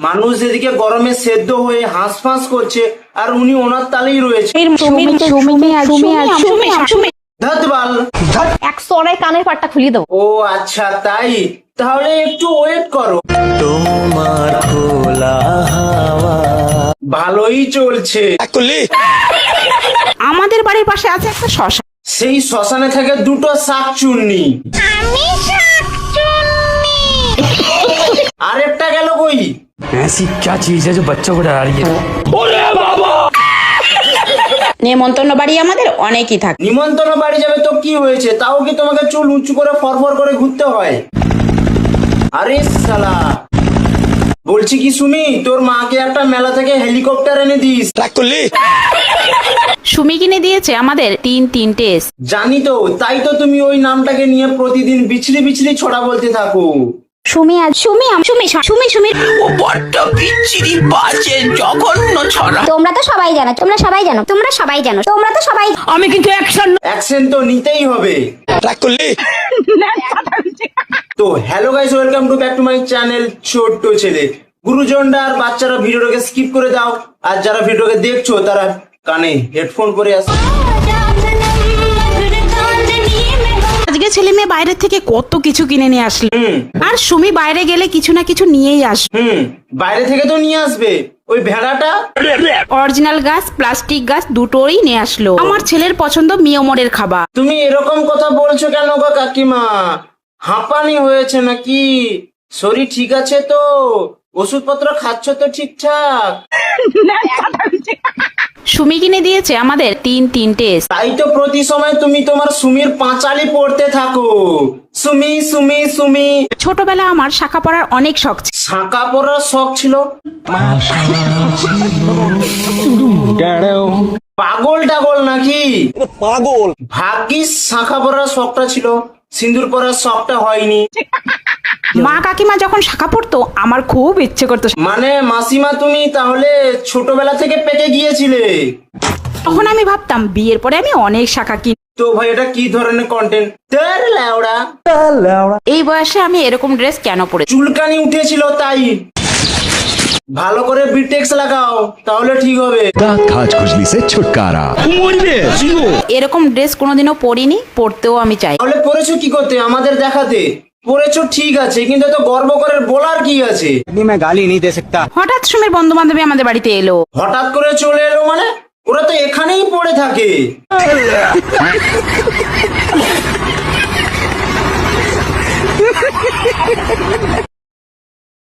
মানুষ যেদিকে গরমে সেদ্ধ হয়ে হাঁসফাঁস করছে আর উনি ওনার তালেই রয়েছে। ধতবাল। এক সরাই কানের পাটটা খুলে দেবো। ও আচ্ছা তাই, তাহলে একটু ওয়েট করো। তোমার খোলা হাওয়া ভালোই চলছে। আমাদের বাড়ির পাশে আছে একটা শ্মশান। সেই শ্মশানে থাকে দুটো শাকচুন্নি। আরেকটা গেল কই? ऐसी क्या चीज है जो बच्चों को डरा रही है? নেমন্তন্ন বাড়ি আমাদের অনেকই থাকে। নিমন্ত্রণ বাড়ি যাবে তো কি হয়েছে, তাও কি তোমাকে চুল উঁচু করে ফরফর করে ঘুরতে হয়? আরে শালা, বলছি কি সুমি, তোর মাকে একটা মেলা থেকে হেলিকপ্টার এনে দিস। সুমি কিনে দিয়েছে আমাদের তিনটে এস। জানি তো, তাই তো তুমি ওই নামটাকে নিয়ে প্রতিদিন বিছলি বিছলি ছড়া বলতে থাকো। তোমরা তো সবাই জানো। আমি কিন্তু অ্যাকশন তো নিতেই হবে। তো hello guys, welcome to back to my channel ছোট্ট ছেলে। গুরুজনরা আর বাচ্চারা ভিডিওটাকে স্কিপ করে দাও, আর যারা ভিডিওকে দেখছো তারা কানে হেডফোন পরে আসো। আজকে ছেলে মেয়ে বাইরে থেকে কত কিছু কিনে নিয়ে আসলো। আর সুমি বাইরে গেলে কিছু না কিছু নিয়েই আসবে। বাইরে থেকে তো নিয়ে আসবে। ওই ভেড়াটা অরিজিনাল গাছ, প্লাস্টিক গাছ দুটোই নিয়ে আসলো। আমার ছেলের পছন্দ মিয়মরের খাবার। তুমি এরকম কথা বলছো কেন গো কাকিমা? হাঁপানি হয়েছে নাকি? শরীর ঠিক আছে তো? ওষুধপত্র খাচ্ছ তো ঠিকঠাক? সুমি কিনে দিয়েছে আমাদের তিনটে এস। তাই তো প্রতি সময় তুমি তোমার সুমির পাঁচালি পড়তে থাকো। সুমি সুমি সুমি। ছোটবেলা আমার শাখা পড়ার অনেক শখ ছিল। শাঁখা পড়ার শখ ছিল? পাগল টাগল নাকি? পাগল। ভাগ্যিস শাঁখা পড়ার শখটা ছিল, সিঁদুর পরার শখটা হয়নি। মা কাকিমা যখন শাখা পড়তো আমার খুব ইচ্ছে করতো। মানে মাসিমা তুমি তাহলে ছোটবেলা থেকে পেকে গিয়েছিলে? তখন আমি ভাবতাম বিয়ের পরে আমি অনেক শাখা কিন। তো ভাই এটা কি ধরনের কন্টেন্ট? তের লেওড়া। এই বয়সে আমি এরকম ড্রেস কেন পরে? চুলকানি উঠেছিল তাই। ভালো করে বিটেক্স লাগাও, তাহলে ঠিক হবে। दांत खाज खुजली से छुटकारा। এরকম ড্রেস কোনোদিনও পরিনি, পরতেও আমি চাই। তাহলে পরেছো কি করতে? আমাদের দেখাতে? পরেছো ঠিক আছে, কিন্তু এত গর্ব করে বলার কি আছে? হঠাৎ সুমির বন্ধু বান্ধবী আমাদের বাড়িতে এলো। হঠাৎ করে চলে এলো মানে? ওরা তো এখানেই পড়ে থাকে।